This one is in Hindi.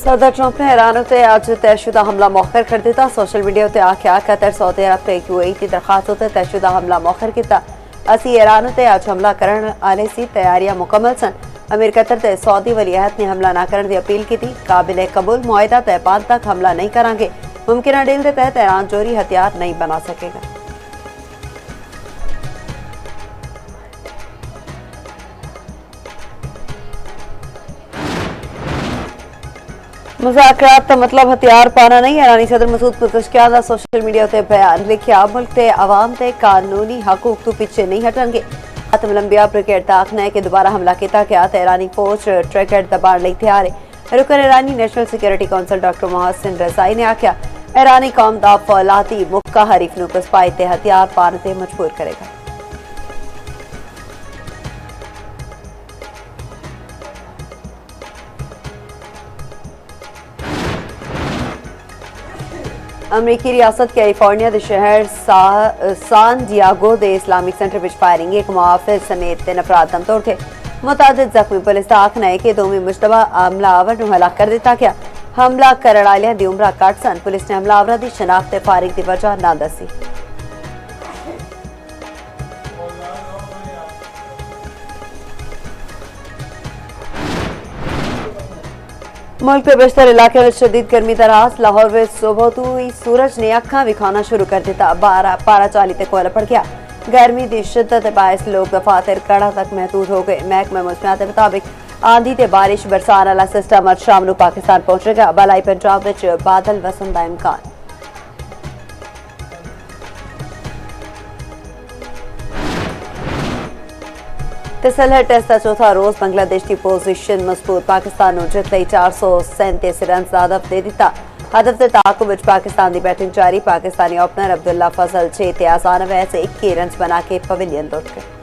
सदर ट्रंप ने ईरान उत्ते अज तयशुदा हमला मौखर कर दिता। सोशल मीडिया उत्ते आख्या कतर सऊदी अरब ते यूएई की दरखास्त उत्ते तयशुदा हमला मौखर किया। असी ईरान उत्ते अज हमला करन आले सी तैयारियां मुकम्मल सन। अमीर कतर ते सऊदी वलीअहद ने हमला न करने की अपील की थी। काबिल कबूल मुआहिदा तय पान तक हमला नहीं करांगे। मुमकिन डील के तहत ईरान जोरी हथियार नहीं बना सकेगा। मुज़ाकरात का मतलब हथियार पाना नहीं। ईरानी सदर मसूद पुज़ेशकियान का सोशल मीडिया ते बयान लिखा, मुल्क ते अवाम ते कानूनी हकूक तो पीछे नहीं हटणगे। खातम लंबिया ब्रिगेड का आखना है कि दोबारा हमला किया गया तो ईरानी फौज ट्रैकेट दबाण लई तैयार है। रुकन ईरानी national security council doctor Mohsen Rezaei ने आख्या, ईरानी कौम का फौलाती मुक्का हरीफ नूं घुसपाई ते हथियार पाने ते मजबूर करेगा। अमरीकी रियासत कैलिफोर्निया के शहर सान डियागो के इस्लामिक सेंटर में फायरिंग एक मुआफिज समेत 3 अफराद दम तोड़ थे। मुतादिद जख्मी। पुलिस का आखना है कि दोवें मुश्तबा हमलावर नूं हलाक कर दिता गया। हमला करने वालियां दी उम्र घट सन। पुलिस ने हमलावरां दी शनाख्त ते फायरिंग की वजह ना दसी। मुल्क के बेशतर इलाके में शदीद गर्मी का रास। लाहौर में सुबह तो ही सूरज ने अखा विखाना शुरू कर दिता। पारा 40 तक कोयला पड़ गया। गर्मी की शिद्दत बायस लोग दफातर कड़ा तक महदूद हो गए। महकमा मौसमियात के मुताबिक आंधी ते बारिश बरसान वाला सिस्टम अज शाम नूं पाकिस्तान पहुंचेगा। बलाई पंजाब में बादल वसन का इम्कान। तसलहट टेस्ट का चौथा रोज बांग्लादेश की पोजीशन मजबूत। पाकिस्तान नूं जित लई 437 रन का हदफ दे दिता। हदफ के ताकुब विच पाकिस्तान की बैटिंग जारी। पाकिस्तानी ओपनर अब्दुल्ला फजल 6 ते आसान वैसे 21 रन बना के पवेलियन लौट गए।